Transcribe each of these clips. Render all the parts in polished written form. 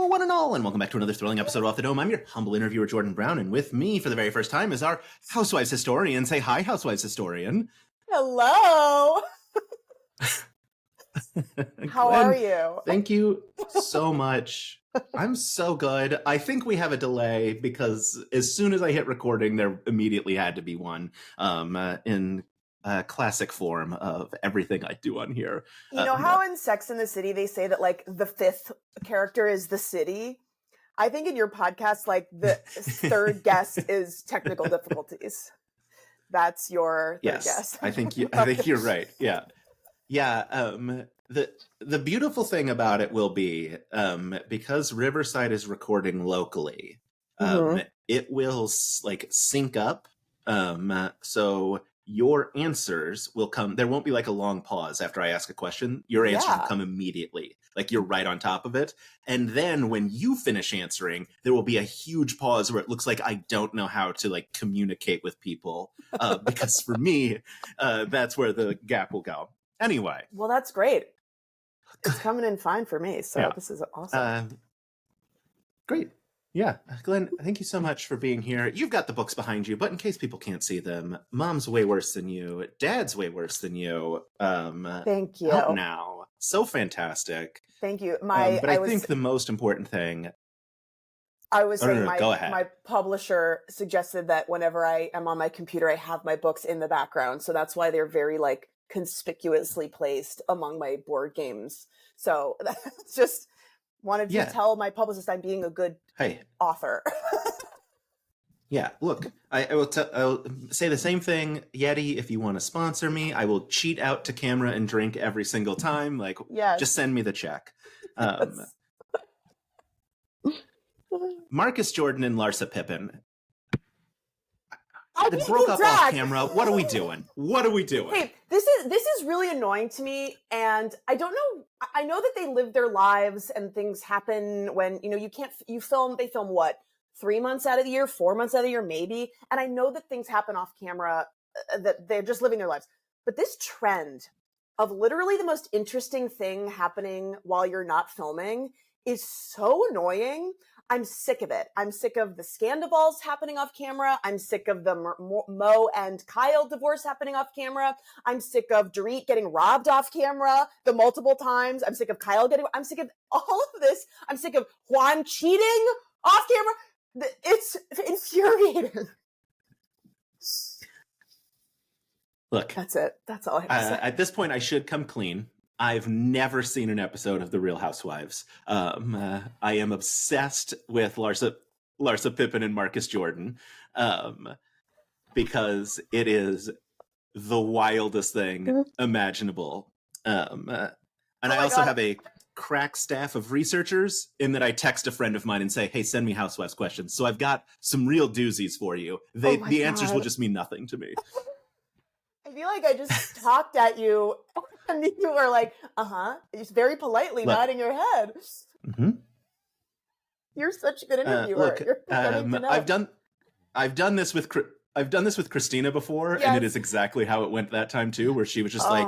one and all, and welcome back to another thrilling episode of Off the Dome. I'm your humble interviewer, Jordan Brown, and with me for the very first time is our Housewives historian. Say hi, Housewives historian. Hello. How Glenn, are you? Thank you so much. I'm so good. I think we have a delay because as soon as I hit recording, there immediately had to be one in classic form of everything I do on here. You know how in Sex and the City they say that like the fifth character is the city? I think in your podcast, like the third guest is technical difficulties. That's your third guest. I think you're right. Yeah. Yeah. The beautiful thing about it will be because Riverside is recording locally, it will like sync up. So your answers will come. There won't be like a long pause after I ask a question. Your answers will come immediately. Like you're right on top of it. And then when you finish answering, there will be a huge pause where it looks like I don't know how to like communicate with people. Because for me, that's where the gap will go. Anyway. Well, that's great. It's coming in fine for me. So this is awesome. Great. Yeah. Glenn, thank you so much for being here. You've got the books behind you, but in case people can't see them, Mom's way worse than you. Dad's way worse than you. Thank you. Out now. So fantastic. Thank you. But I think the most important thing... I was saying go ahead. My publisher suggested that whenever I am on my computer, I have my books in the background. So that's why they're very like conspicuously placed among my board games. So that's just... wanted to tell my publicist I'm being a good author. Yeah, look, I will say the same thing. Yeti, if you want to sponsor me, I will cheat out to camera and drink every single time. Like, just send me the check. Marcus Jordan and Larsa Pippen. They broke up off camera. What are we doing? Hey, this is really annoying to me, and I don't know. I know that they live their lives and things happen when, you know, they film what, 3 months out of the year, 4 months out of the year, maybe. And I know that things happen off camera, that they're just living their lives. But this trend of literally the most interesting thing happening while you're not filming is so annoying. I'm sick of it. I'm sick of the Scandival's happening off camera. I'm sick of the Mo and Kyle divorce happening off camera. I'm sick of Dorit getting robbed off camera the multiple times. I'm sick of Kyle I'm sick of all of this. I'm sick of Juan cheating off camera. It's infuriating. Look. That's it. That's all I have to say. At this point, I should come clean. I've never seen an episode of The Real Housewives. I am obsessed with Larsa Pippen and Marcus Jordan because it is the wildest thing imaginable. I also have a crack staff of researchers in that I text a friend of mine and say, hey, send me Housewives questions. So I've got some real doozies for you. The answers will just mean nothing to me. I feel like I just talked at you and you were like, just very politely nodding your head. Mm-hmm. You're such a good interviewer. Look, I've done this with Christina before, and it is exactly how it went that time too, where she was just like,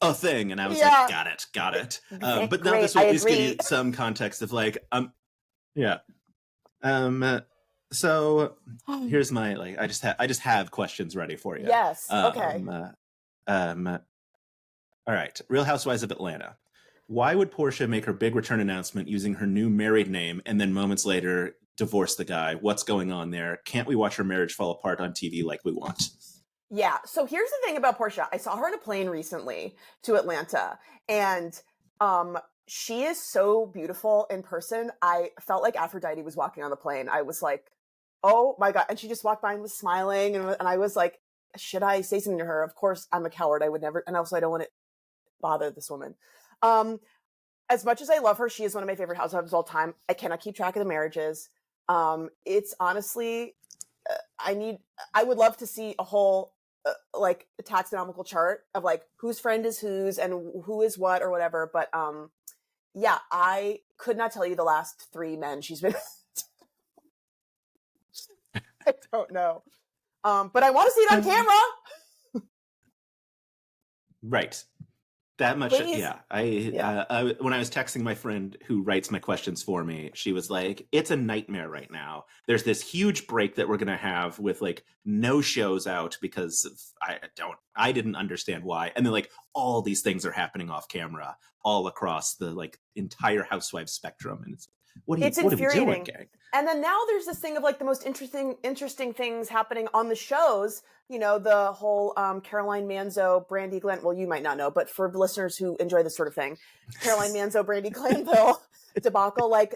a thing, and I was like, got it. But now this will at least give you some context of like, So here's my I just have questions ready for you. Yes. Okay. All right. Real Housewives of Atlanta. Why would Portia make her big return announcement using her new married name and then moments later divorce the guy? What's going on there? Can't we watch her marriage fall apart on TV like we want? Yeah. So here's the thing about Portia. I saw her on a plane recently to Atlanta, and she is so beautiful in person. I felt like Aphrodite was walking on the plane. I was like, oh my God. And she just walked by and was smiling. And I was like, should I say something to her? Of course, I'm a coward. I would never. And also, I don't want to bother this woman. As much as I love her, she is one of my favorite housewives of all time. I cannot keep track of the marriages. It's honestly, I would love to see a whole, like a taxonomical chart of like whose friend is whose and who is what or whatever. But, I could not tell you the last 3 men she's been I don't know. But I want to see it on camera. Right. That much, Please. yeah. I when I was texting my friend who writes my questions for me, she was like, "It's a nightmare right now. There's this huge break that we're gonna have with like no shows out because I didn't understand why, and then like all these things are happening off camera all across the like entire Housewives spectrum, and it's what are we doing, gang?" And then now there's this thing of like the most interesting things happening on the shows. You know, the whole Caroline Manzo, Brandy Glenn. Well, you might not know, but for listeners who enjoy this sort of thing, Caroline Manzo, Brandy Glanville debacle, like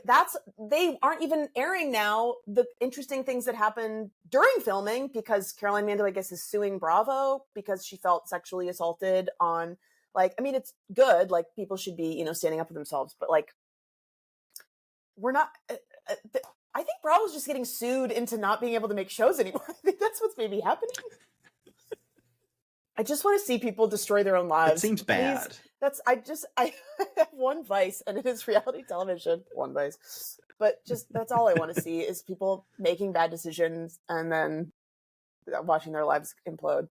they aren't even airing now the interesting things that happened during filming because Caroline Manzo, I guess, is suing Bravo because she felt sexually assaulted on, like, I mean, it's good. Like, people should be, you know, standing up for themselves, but like, we're not, I think Bravo's just getting sued into not being able to make shows anymore. I think that's what's maybe happening. I just want to see people destroy their own lives. It seems bad. Please. I have one vice, and it is reality television. One vice. But just, that's all I want to see is people making bad decisions and then watching their lives implode.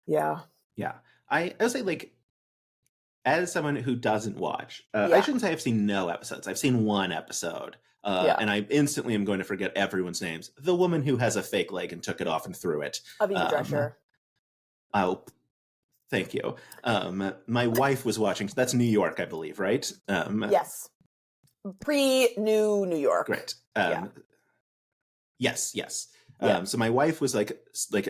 Yeah. Yeah. I would say, like, as someone who doesn't watch, I shouldn't say I've seen no episodes. I've seen one episode. And I instantly am going to forget everyone's names. The woman who has a fake leg and took it off and threw it. Aviva Drescher. Oh, thank you. My wife was watching. That's New York, I believe, right? Yes. Pre-New York. Great. Yes. So my wife was like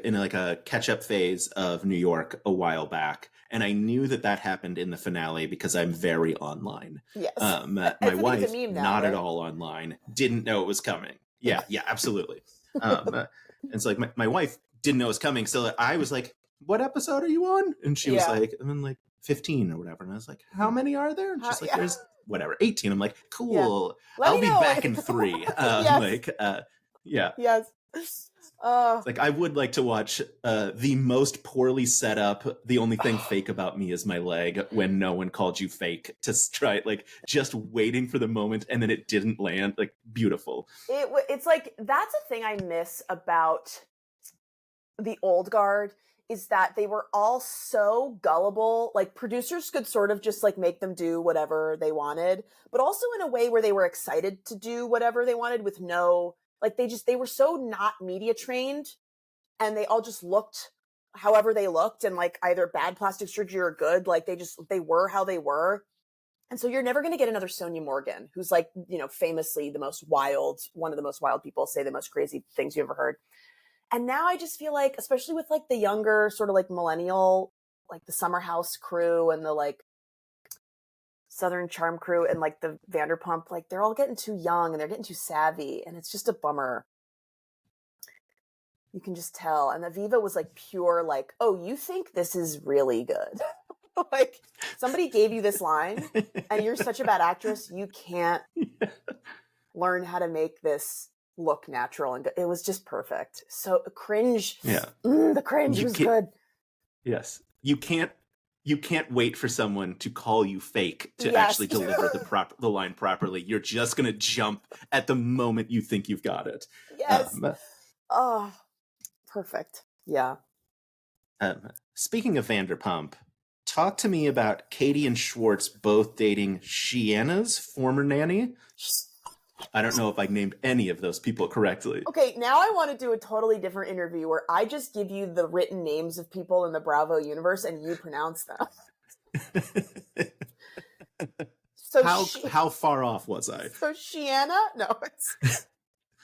in like a catch-up phase of New York a while back, and I knew that happened in the finale because I'm very online. Yes. My wife, not at all online, didn't know it was coming. Yeah, absolutely. And so like my wife didn't know it was coming, so I was like, "What episode are you on?" And she was like, "I'm in like 15 or whatever." And I was like, "How many are there?" And she's like, "There's whatever, 18." I'm like, "Cool. I'll be back in 3." Yes. It's like, I would like to watch the most poorly set up, the only thing fake about me is my leg, when no one called you fake, to try, like, just waiting for the moment and then it didn't land. Like, beautiful. It's like, that's a thing I miss about the old guard, is that they were all so gullible. Like, producers could sort of just like make them do whatever they wanted, but also in a way where they were excited to do whatever they wanted with no, like, they were so not media trained, and they all just looked however they looked, and like either bad plastic surgery or good, like they were how they were. And so you're never going to get another Sonia Morgan, who's like, you know, famously one of the most wild people, say the most crazy things you ever heard. And now I just feel like, especially with like the younger sort of like millennial, like the Summer House crew and the like Southern Charm crew and like the Vanderpump, like they're all getting too young and they're getting too savvy, and it's just a bummer. You can just tell. And Aviva was like pure, like, "Oh, you think this is really good?" Like, somebody gave you this line and you're such a bad actress, you can't learn how to make this look natural. And it was just perfect. So cringe. Yeah. The cringe was good. Yes. You can't wait for someone to call you fake to actually deliver the line properly. You're just going to jump at the moment you think you've got it. Yes. Perfect. Yeah. Speaking of Vanderpump, talk to me about Katie and Schwartz both dating Shiana's former nanny. I don't know if I named any of those people correctly. Okay, now I want to do a totally different interview where I just give you the written names of people in the Bravo universe and you pronounce them. So how far off was I? So Shiana? No, it's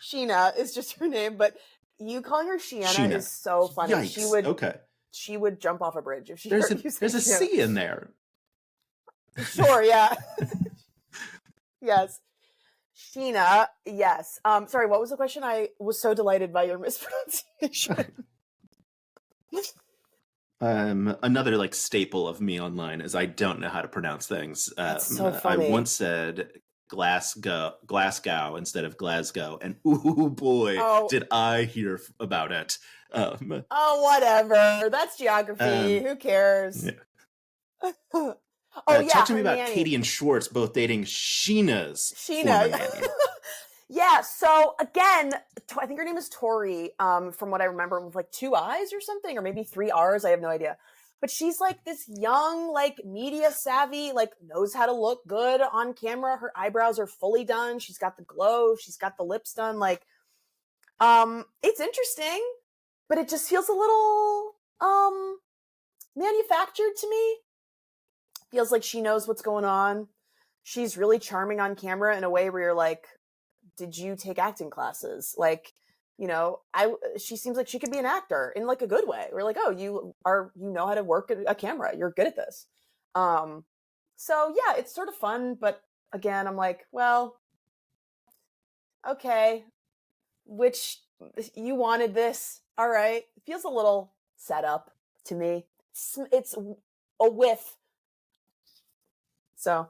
Sheena is just her name, but you calling her Shiana is so funny. Yikes. She would jump off a bridge if she there's heard you say There's a C in there. Sure, yeah. Yes. Sheena, yes. Sorry, what was the question? I was so delighted by your mispronunciation. Another like staple of me online is I don't know how to pronounce things. That's so funny. I once said Glasgow instead of Glasgow, and ooh boy, did I hear about it. Whatever. That's geography. Who cares? Yeah. Talk to me about nanny. Katie and Schwartz both dating Sheena's former nanny. Yeah, so again, I think her name is Tori, from what I remember, with like 2 I's or something, or maybe 3 R's, I have no idea. but she's like this young, like media savvy, like knows how to look good on camera. Her eyebrows are fully done. She's got the glow. She's got the lips done. Like, it's interesting, but it just feels a little, manufactured to me. Feels like she knows what's going on. She's really charming on camera in a way where you're like, did you take acting classes? Like, you know, she seems like she could be an actor in like a good way. We're like, oh, you know how to work a camera. You're good at this. So yeah, it's sort of fun, but again, I'm like, well, okay, which you wanted this. All right. It feels a little set up to me. It's a whiff. So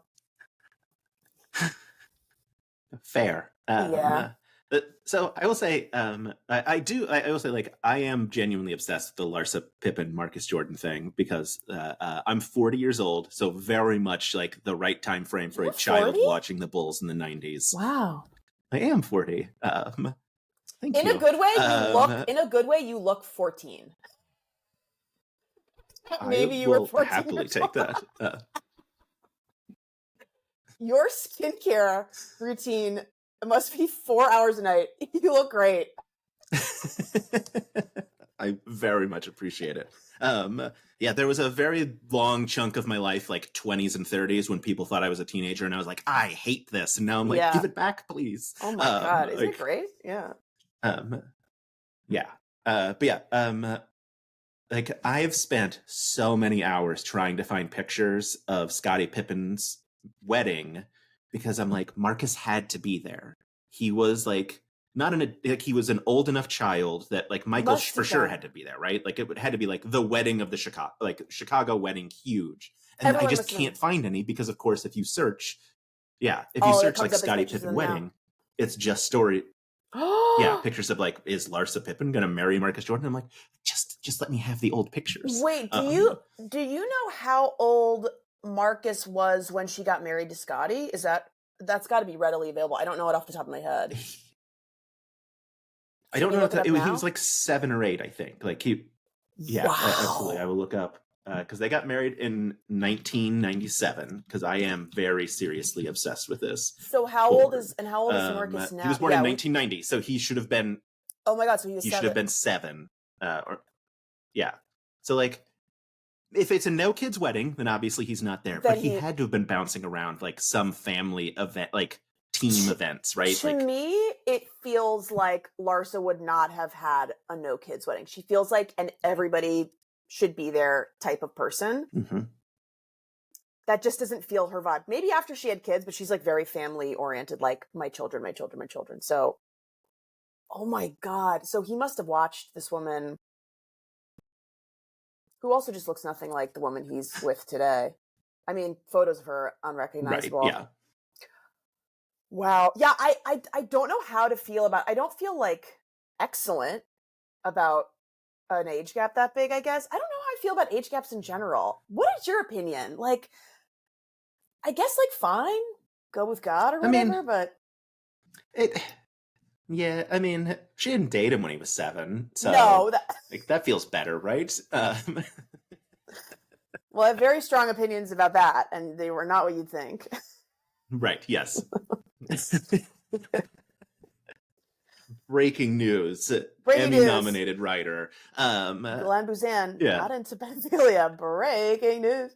fair. Yeah. So I will say, I will say, like, I am genuinely obsessed with the Larsa Pippen Marcus Jordan thing because I'm 40 years old, so very much like the right time frame for You're a child 40? watching the Bulls in the 90s. Wow. I am 40. Thank In you. a good way, you look 14. Maybe you were 14. I will happily take that. Your skincare routine must be 4 hours a night. You look great. I very much appreciate it. Yeah, there was a very long chunk of my life, like 20s and 30s, when people thought I was a teenager, and I was like, I hate this. And now I'm like, give it back, please. Oh my God. Isn't it great? Yeah. Yeah. But yeah, like, I've spent so many hours trying to find pictures of Scottie Pippen's wedding because I'm like, Marcus had to be there. He was like he was an old enough child that like Michael for sure had to be there, right? Like it had to be like the wedding of the Chicago wedding, huge. And I just can't find any because, of course, if you search like Scottie Pippen wedding, it's just story. Yeah, pictures of like, is Larsa Pippen gonna marry Marcus Jordan? I'm like, just let me have the old pictures. Wait, do you know how old Marcus was when she got married to Scottie? That's got to be readily available? I don't know it off the top of my head. I don't know if he was like 7 or 8, I think. Like absolutely. I will look up because they got married in 1997. Because I am very seriously obsessed with this. So how old is Marcus now? He was born in 1990, so he should have been. Oh my God! So he should have been 7. So like, if it's a no kids wedding, then obviously he's not there. But he had to have been bouncing around like some family event, like team events, right? To me, it feels like Larsa would not have had a no kids wedding. She feels like an everybody should be there type of person. Mm-hmm. That just doesn't feel her vibe. Maybe after she had kids, but she's like very family oriented, like my children, my children, my children. So, oh my God. So he must have watched this woman who also just looks nothing like the woman he's with today. I mean, photos of her unrecognizable. Right, yeah. Wow. Yeah, I don't know how to feel about. I don't feel like excellent about an age gap that big, I guess. I don't know how I feel about age gaps in general. What is your opinion? Like, I guess like fine, go with God or whatever, but yeah, I mean, she didn't date him when he was 7, so no, that feels better, right? Well, I have very strong opinions about that, and they were not what you'd think. Right, yes. Breaking news. Emmy-nominated writer. Glenn Boozan got into pedophilia. Breaking news.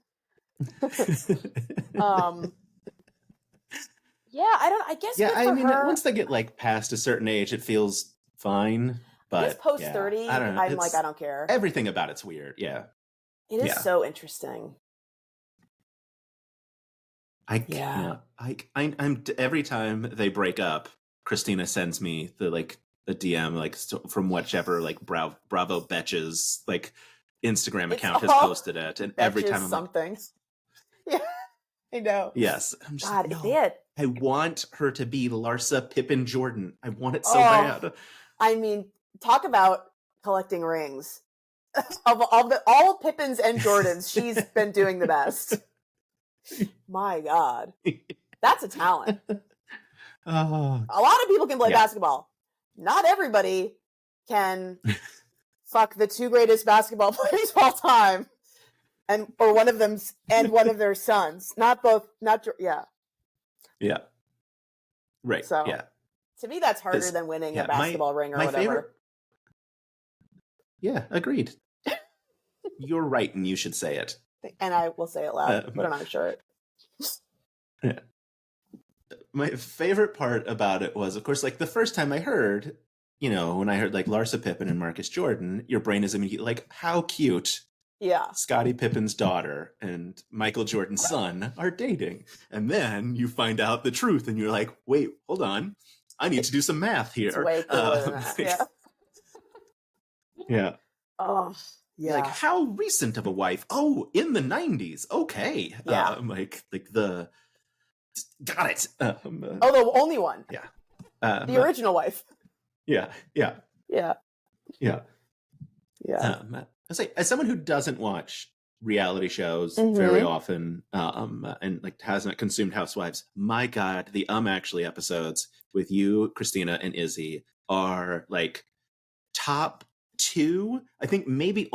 Yeah, I guess. Yeah, I mean, once they get like past a certain age, it feels fine. But post 30, I don't know. I'm like, I don't care. Everything about it's weird. Yeah, it is so interesting. I'm every time they break up, Christina sends me the DM like from whichever like Bravo Betches like Instagram account has posted it, and every time I'm something. Yeah, I know. Yes, I'm just God, I want her to be Larsa Pippen Jordan. I want it so bad. I mean, talk about collecting rings. of all Pippins and Jordans, she's been doing the best. My God, that's a talent. A lot of people can play basketball. Not everybody can fuck the 2 greatest basketball players of all time. or one of them's and one of their sons, not both, yeah. Right. So yeah. To me, that's harder than winning a basketball ring or my whatever. Favorite... Yeah, agreed. You're right, and you should say it. And I will say it loud, put it on a shirt. Yeah. My favorite part about it was, of course, like the first time I heard, when I heard like Larsa Pippen and Marcus Jordan, your brain is immediately like, how cute. Yeah. Scottie Pippen's daughter and Michael Jordan's son are dating. And then you find out the truth and you're like, wait, hold on. I need to do some math here. It's way cooler than that. Yeah. Yeah. Oh, yeah. Like, how recent of a wife? Oh, in the 90s. Okay. Yeah. Got it. The only one. Yeah. The original wife. Yeah. Yeah. Yeah. Yeah. Yeah. I say, as someone who doesn't watch reality shows very often, and like hasn't consumed Housewives, my God, the Actually episodes with you, Christina, and Izzy are like top 2. I think maybe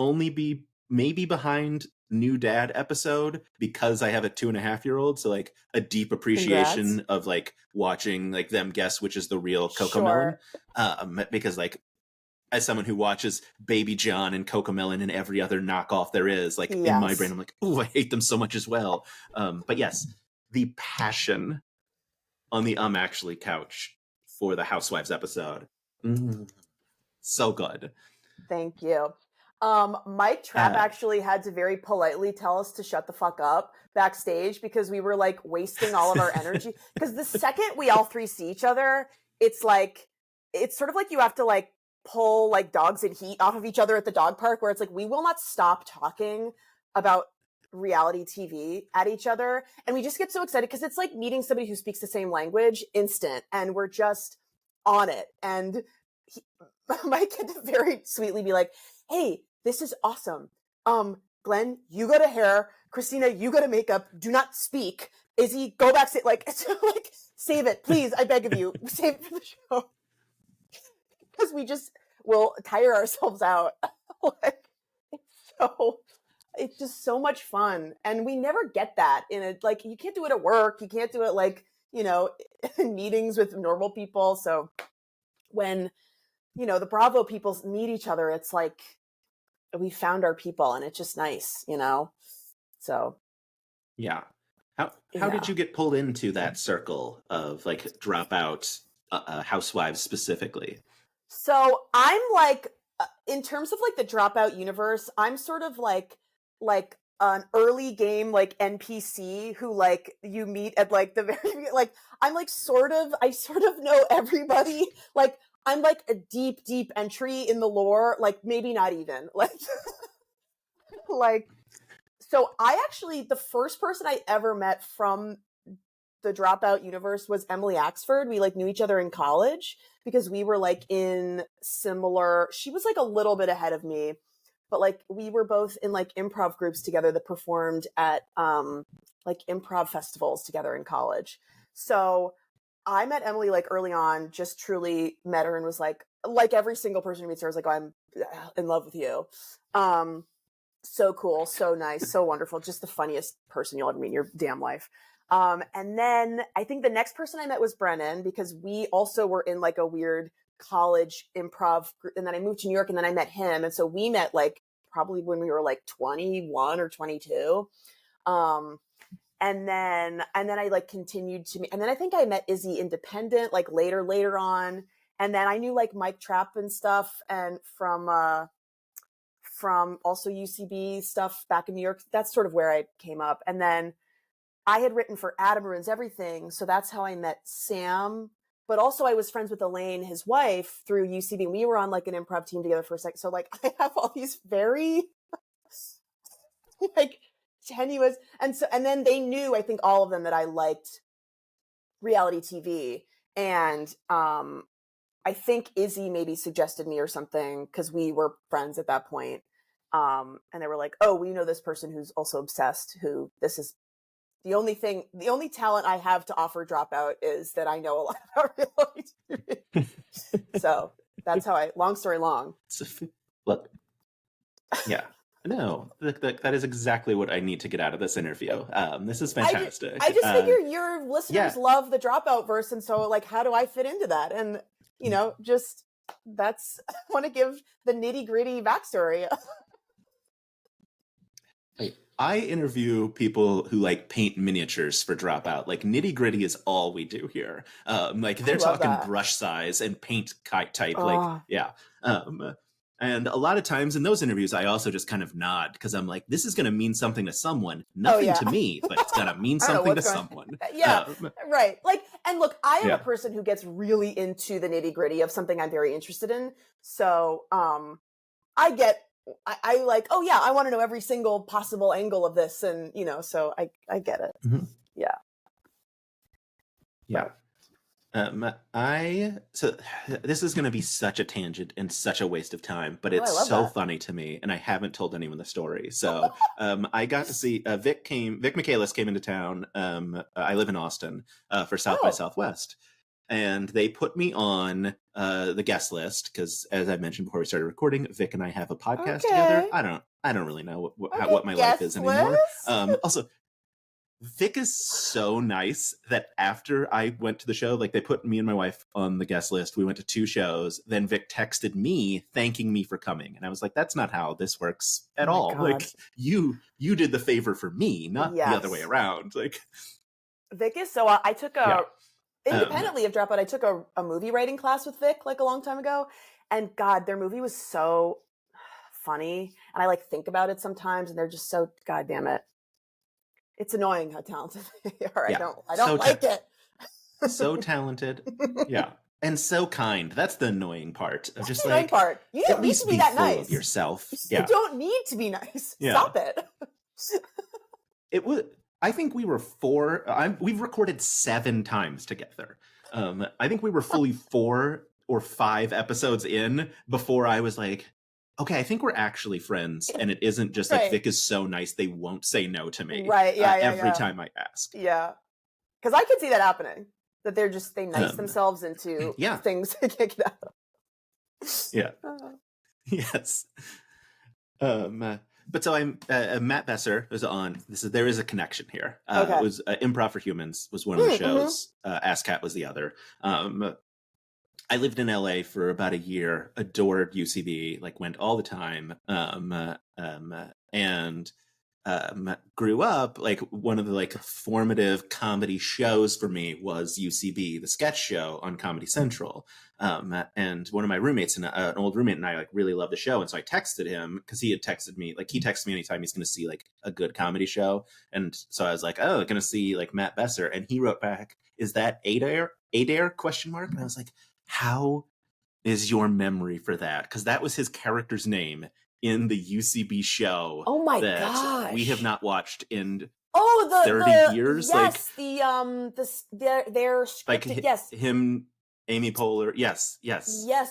behind New Dad episode, because I have a 2.5-year-old, so like a deep appreciation of like watching like them guess which is the real Cocomelon. Because like, as someone who watches Baby John and Cocomelon and every other knockoff there is, like in my brain, I'm like, oh, I hate them so much as well. But yes, the passion on the Actually couch for the Housewives episode. So good. Thank you. Mike Trapp actually had to very politely tell us to shut the fuck up backstage because we were like wasting all of our energy. Because the second we all three see each other, it's sort of like you have to like pull like dogs in heat off of each other at the dog park, where it's like we will not stop talking about reality TV at each other, and we just get so excited because it's like meeting somebody who speaks the same language instant, and we're just on it. And Mike had to very sweetly be like, hey, this is awesome. Glenn, you go to hair. Christina, you go to makeup. Do not speak. Izzy, go back. Like, save it, please. I beg of you, save it for the show. Because we just will tire ourselves out. It's just so much fun. And we never get that you can't do it at work. You can't do it like, in meetings with normal people. So when, the Bravo people meet each other, it's like we found our people, and it's just nice, So. Yeah. How did you get pulled into that circle of like Dropout Housewives specifically? So I'm like, in terms of like the Dropout universe, I'm sort of like an early game like NPC who like you meet at like the very like I'm like I sort of know everybody. Like I'm like a deep entry in the lore. Like maybe not even like like. So I actually, the first person I ever met from the Dropout universe was Emily Axford. We like knew each other in college because we were like in similar, she was like a little bit ahead of me, but like we were both in like improv groups together that performed at like improv festivals together in college. So I met Emily like early on, just truly met her and was like every single person who meets her is like, oh, I'm in love with you. So cool, so nice, so wonderful, just the funniest person you'll ever meet in your damn life. And then I think the next person I met was Brennan, because we also were in like a weird college improv group. And then I moved to New York and then I met him. And so we met like probably when we were like 21 or 22. And then I like continued to meet, and then I think I met Izzy independent, like later on. And then I knew like Mike Trapp and stuff, and from also UCB stuff back in New York. That's sort of where I came up. And then I had written for Adam Ruins Everything. So that's how I met Sam. But also I was friends with Elaine, his wife, through UCB. We were on like an improv team together for a second. So like I have all these very like tenuous. And then they knew, I think all of them, that I liked reality TV. And I think Izzy maybe suggested me or something because we were friends at that point. And they were like, oh, we know this person who's also obsessed, who this is the only talent I have to offer Dropout is that I know a lot about reality TV. So that's how long story long. Look, yeah. No, that is exactly what I need to get out of this interview. This is I fantastic. just figure your listeners yeah. love the Dropout verse, and so like, how do I fit into that? And just that's I want to give the nitty gritty backstory. I interview people who like paint miniatures for Dropout. Like nitty gritty is all we do here. Like they're talking brush size and paint type. Like, yeah. And a lot of times in those interviews, I also just kind of nod because I'm like, this is going to mean something to someone. Nothing to me, but it's going to mean something to someone. Yeah, right. Like, and look, I am a person who gets really into the nitty gritty of something I'm very interested in. So I get I like, oh yeah, I want to know every single possible angle of this. And, so I get it. Mm-hmm. Yeah. Yeah. So this is going to be such a tangent and such a waste of time, but it's so funny to me. And I haven't told anyone the story. So, I got to see, Vic Michaelis came into town. I live in Austin, for South by Southwest. And they put me on the guest list because, as I mentioned before we started recording, Vic and I have a podcast together. I don't really know what my life is anymore. Also, Vic is so nice that after I went to the show, like they put me and my wife on the guest list. We went to 2 shows. Then Vic texted me thanking me for coming, and I was like, "That's not how this works at all. God. Like you did the favor for me, not the other way around." Like Vic is so. I took a. Independently of Dropout, I took a movie writing class with Vic like a long time ago, and God, their movie was so funny, and I like think about it sometimes, and they're just so goddamn it. It's annoying how talented they are. Yeah. I don't like it. So talented, yeah, and so kind. That's the annoying part. Of just like part. You don't need to be that nice of yourself. You don't need to be nice. Yeah. Stop it. It was. I think we were 4. We've recorded 7 times together. I think we were fully 4 or 5 episodes in before I was like, okay, I think we're actually friends. And it isn't just like Vic is so nice, they won't say no to me. Right. Yeah. Every time I ask. Yeah. Because I could see that happening. That they nice themselves into things to kick it out. Yeah. Yes. But so I'm Matt Besser was on. There is a connection here. It was Improv for Humans was one of the shows. ASCAT was the other. I lived in LA for about a year. Adored UCB. Like went all the time. And grew up like one of the like formative comedy shows for me was UCB, the sketch show on Comedy Central. And one of my roommates and an old roommate and I like really loved the show. And so I texted him because he had texted me, like he texts me anytime he's going to see like a good comedy show. And so I was like, oh, going to see like Matt Besser. And he wrote back, is that Adair? Question mark. And I was like, how is your memory for that? Because that was his character's name in the UCB show. Oh my that gosh. We have not watched in 30 years. Yes, like they're scripted, like yes. Him, Amy Poehler, yes,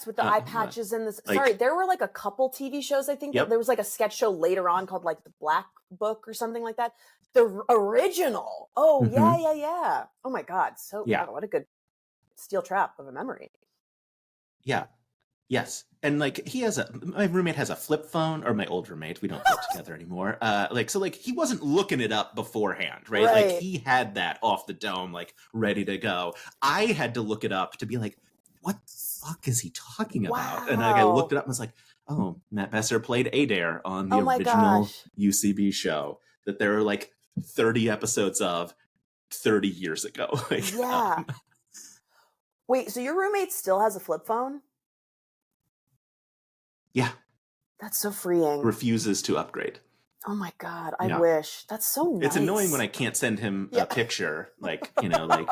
with the eye patches and this. Sorry, there were like a couple TV shows. I think there was like a sketch show later on called like The Black Book or something like that. The original. Oh yeah. Oh my God, God, what a good steel trap of a memory. Yeah. Yes. And like my roommate has a flip phone, or my old roommate, we don't live together anymore. So he wasn't looking it up beforehand, right? Like he had that off the dome, like ready to go. I had to look it up to be like, what the fuck is he talking about? And I looked it up and was like, oh, Matt Besser played Adair on the original UCB show that there are like 30 episodes of 30 years ago. Wait, so your roommate still has a flip phone? Yeah. That's so freeing. Refuses to upgrade. Oh my God, I wish. That's so nice. It's annoying when I can't send him a picture, like, like,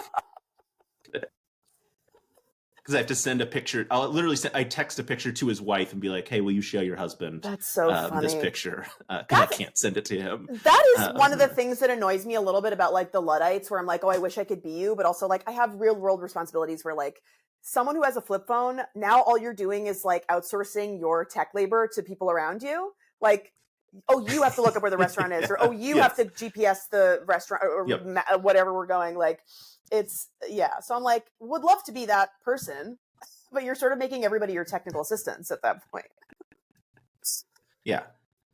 because I have to send a picture. I'll literally I text a picture to his wife and be like, hey, will you show your husband That's so funny. This picture? Because I can't send it to him. That is one of the things that annoys me a little bit about like the Luddites, where I'm like, oh, I wish I could be you. But also like I have real world responsibilities where like, someone who has a flip phone, now all you're doing is like outsourcing your tech labor to people around you. Like, oh, you have to look up where the restaurant is, or oh, you have to GPS the restaurant, or whatever we're going. Like, it's, So I'm like, would love to be that person, but you're sort of making everybody your technical assistants at that point. Yeah.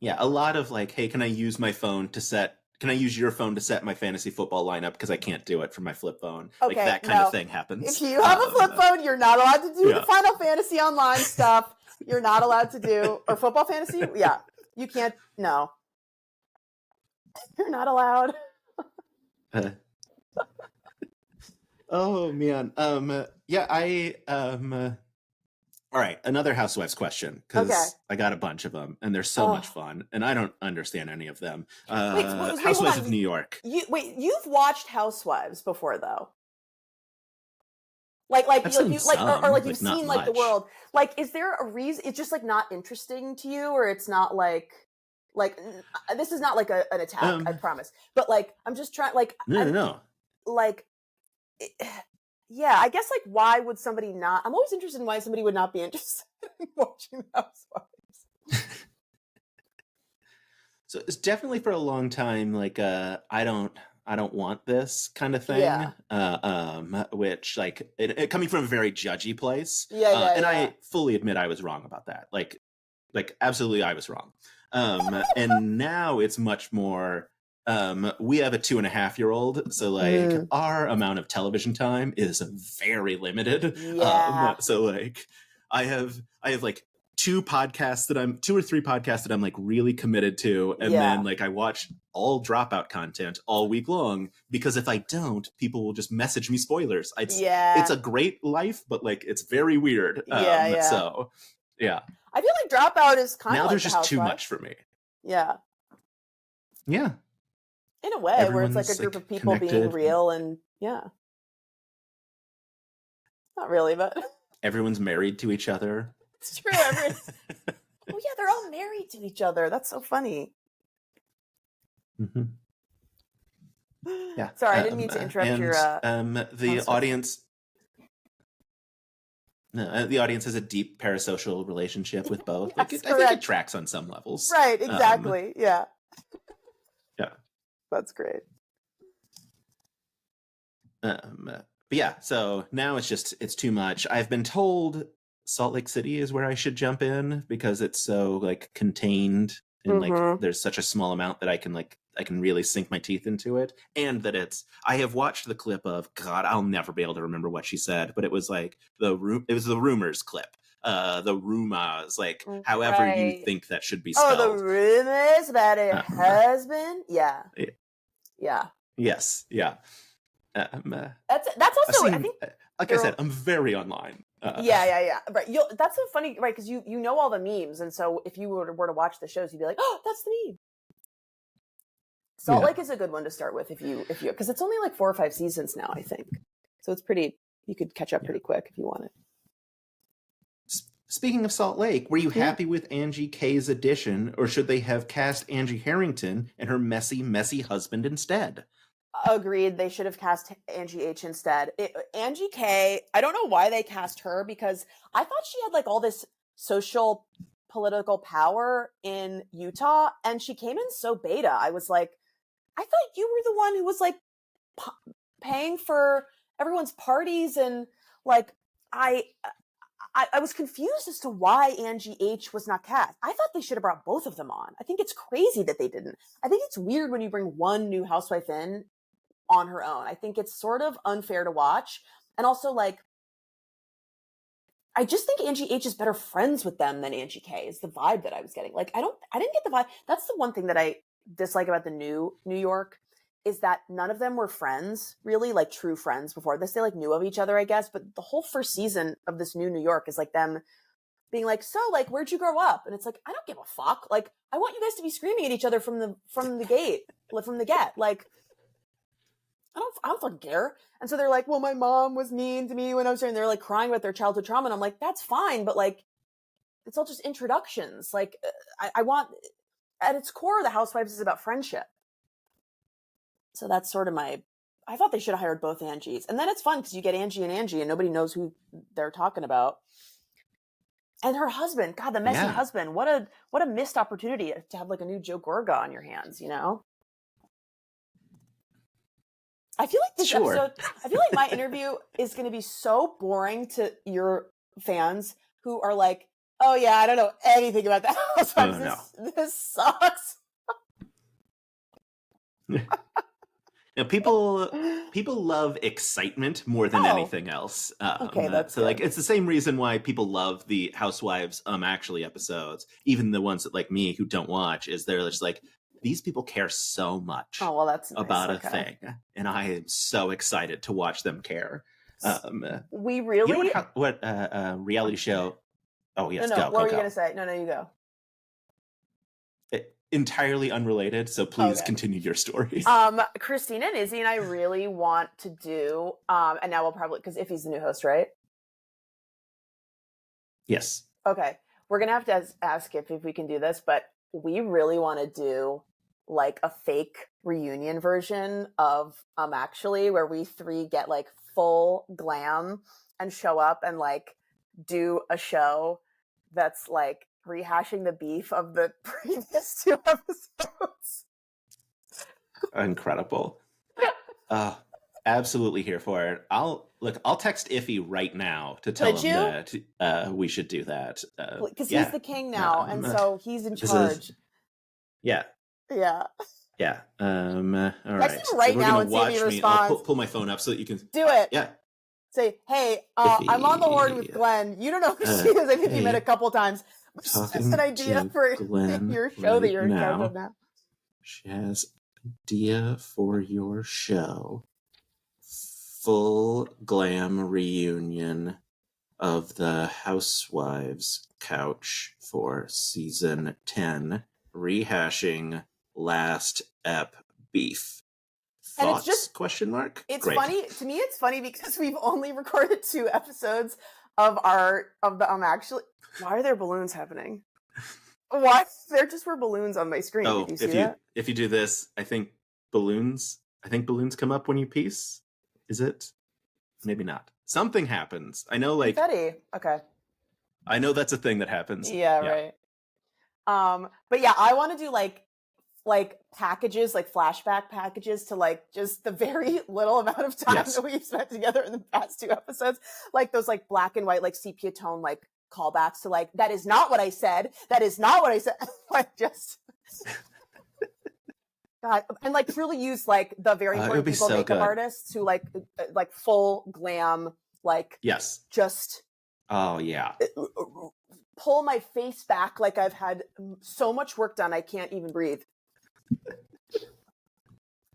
Yeah, a lot of like, hey, can I use your phone to set my fantasy football lineup because I can't do it from my flip phone? Okay, like that kind of thing happens. If you have a flip phone, you're not allowed to do the Final Fantasy online stuff. You're not allowed to do, or football fantasy. Yeah, you can't. No, you're not allowed. Oh man. Yeah, all right, another Housewives question, because I got a bunch of them, and they're so much fun, and I don't understand any of them. Wait, Housewives of New York. You've watched Housewives before, though? Like you've seen like the world. Like, is there a reason? It's just like not interesting to you, or it's not like this is not like an attack, I promise. But like, I'm just trying. Like, no. Like. Yeah, I guess like why would somebody not? I'm always interested in why somebody would not be interested in watching Housewives. So it's definitely for a long time like I don't want this kind of thing. Yeah. Which like it coming from a very judgy place. And I fully admit I was wrong about that. Like absolutely I was wrong. And now it's much more. We have a 2.5-year-old, so like our amount of television time is very limited. Yeah. So like I have like two or three podcasts that I'm like really committed to, and then like I watch all Dropout content all week long, because if I don't, people will just message me spoilers. It's a great life, but like it's very weird. So yeah. I feel like Dropout is kind of now like there's the just Housewives. too much for me. Yeah. Yeah. In a way, where it's like a group of people being real and not really, but everyone's married to each other. It's true. Oh yeah, they're all married to each other. That's so funny. Mm-hmm. Yeah. Sorry, I didn't mean to interrupt your. The audience. No, the audience has a deep parasocial relationship with both. Yes, I think it tracks on some levels. Right. Exactly. Yeah. That's great. But yeah, so now it's too much. I've been told Salt Lake City is where I should jump in because it's so like contained and like there's such a small amount that I can really sink my teeth into it. And that I have watched the clip of, God, I'll never be able to remember what she said, but it was like the rumors clip. The rumors, like however you think that should be spelled. Oh, the rumors about her husband? Yeah. Yeah. Yes. Yeah. That's also I think like I said, I'm very online. Yeah. Right. That's so funny, right? Because you know all the memes, and so if you were to watch the shows, you'd be like, oh, that's the meme. Salt Lake is a good one to start with if you because it's only like 4 or 5 seasons now, I think. So it's you could catch up pretty quick if you wanted. Speaking of Salt Lake, were you happy with Angie K's addition, or should they have cast Angie Harrington and her messy husband instead? Agreed. They should have cast Angie H instead. Angie K, I don't know why they cast her, because I thought she had like all this social political power in Utah, and she came in so beta. I was like, I thought you were the one who was like paying for everyone's parties, and like I was confused as to why Angie H was not cast. I thought they should have brought both of them on. I think it's crazy that they didn't. I think it's weird when you bring one new housewife in on her own. I think it's sort of unfair to watch. And also, like, I just think Angie H is better friends with them than Angie K is the vibe that I was getting. Like, I didn't get the vibe. That's the one thing that I dislike about the new New York, is that none of them were friends, really, like true friends before this. They like knew of each other, I guess. But the whole first season of this new New York is like them being like, so like, where'd you grow up? And it's like, I don't give a fuck. Like, I want you guys to be screaming at each other from the gate, from the get. Like, I don't fucking care. And so they're like, well, my mom was mean to me when I was there, and they're like crying about their childhood trauma. And I'm like, that's fine, but like, it's all just introductions. Like, I want, at its core, the Housewives is about friendship. So that's sort of I thought they should have hired both Angies. And then it's fun because you get Angie and nobody knows who they're talking about. And her husband, God, the messy husband, what a missed opportunity to have like a new Joe Gorga on your hands, you know? I feel like this episode, I feel like my interview is going to be so boring to your fans who are like, Oh yeah, I don't know anything about the Housewives. Oh, no. This sucks. This sucks. People love excitement more than anything else. Okay, that's so like good. it's the same reason why people love the Housewives actually episodes, even the ones that like me who don't watch, is they're just like, these people care so much Oh well, that's nice. about a thing, and I am so excited to watch them care. We really you know what reality show? Oh yes, no. go. What go, were you go. gonna say? No, you go. Entirely unrelated, so please continue your stories. Christina and Izzy and I really want to do, and now we'll probably, because Iffy's the new host, right? Yes. Okay. We're going to have to ask if we can do this, but we really want to do like a fake reunion version of Actually, where we three get like full glam and show up and like do a show that's like rehashing the beef of the previous 2 episodes. Incredible. Absolutely here for it. I'll text Iffy right now to tell him that we should do that. Because he's the king now, and so he's in charge. Yeah. All right. Text him right now and see if he responds. I'll pull my phone up so that you can do it. Yeah. Say, hey, I'm on the horn with Glenn. You don't know who she is. I think you met a couple times. Just an idea for your show that you're in charge of now. She has an idea for your show. Full glam reunion of the Housewives couch for season 10, rehashing last ep beef. Thoughts? And it's just question mark. It's great. Funny to me. It's funny because we've only recorded 2 episodes of the Actually. Why are there balloons happening? Why there just were balloons on my screen? Oh, Did you see that? If you do this, I think balloons come up when you piece. Is it? Maybe not. Something happens. I know, like confetti. Okay. I know that's a thing that happens. Yeah. Right. But yeah, I want to do like packages, like flashback packages to like just the very little amount of time that we've spent together in the past 2 episodes, like those like black and white, like sepia tone, like callbacks to like, that is not what I said. That is not what I said. Like just. God, and like truly use like the very important people, so makeup artists who like full glam, like just pull my face back like I've had so much work done I can't even breathe.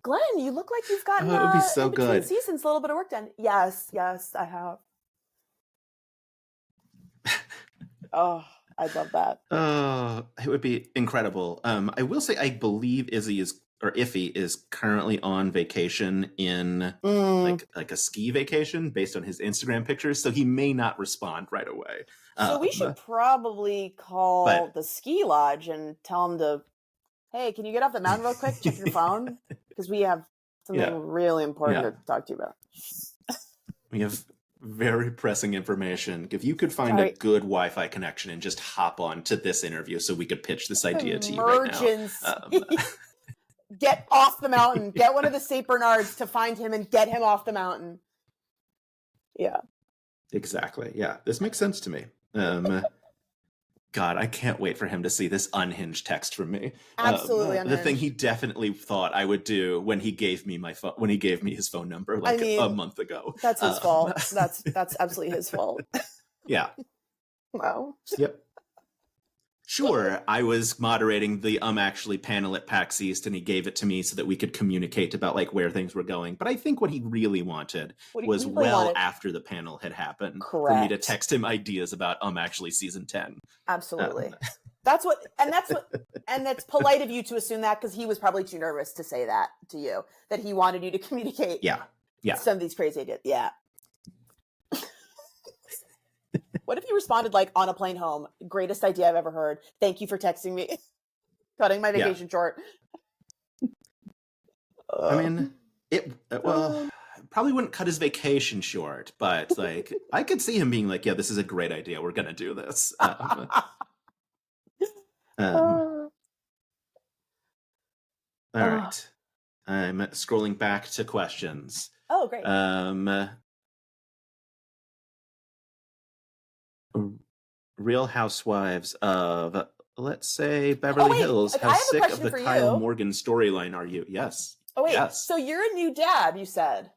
Glenn, you look like you've gotten it would be so in between good. seasons a little bit of work done. Yes, I have. Oh, I love that. It would be incredible. I will say, I believe Iffy is currently on vacation in like a ski vacation based on his Instagram pictures, so he may not respond right away. So we should probably call the ski lodge and tell him to, hey, can you get off the mountain real quick? Check your phone, because we have something really important to talk to you about. We have very pressing information. If you could find a good Wi-Fi connection and just hop on to this interview so we could pitch this idea to you right now. Get off the mountain. Get one of the St. Bernards to find him and get him off the mountain. Yeah. Exactly. Yeah. This makes sense to me. God, I can't wait for him to see this unhinged text from me. Absolutely unhinged. The thing he definitely thought I would do when he gave me his phone number a month ago. That's his fault. That's absolutely his fault. Yeah. Wow. Yep. Sure, I was moderating the Actually panel at PAX East, and he gave it to me so that we could communicate about like where things were going. But I think what he really wanted was after the panel had happened for me to text him ideas about Actually season 10. Absolutely. That's polite of you to assume that, because he was probably too nervous to say that to you, that he wanted you to communicate some of these crazy ideas. Yeah. What if you responded like on a plane home? Greatest idea I've ever heard. Thank you for texting me. Cutting my vacation short. I mean, probably wouldn't cut his vacation short, but like I could see him being like, "Yeah, this is a great idea. We're gonna do this." All right. I'm scrolling back to questions. Oh, great. Real Housewives of, let's say, Oh Beverly wait, Hills. like, I How have a sick of question the for Kyle you. Morgan storyline are you? Yes. Oh wait, Yes. so you're a new dad, you said,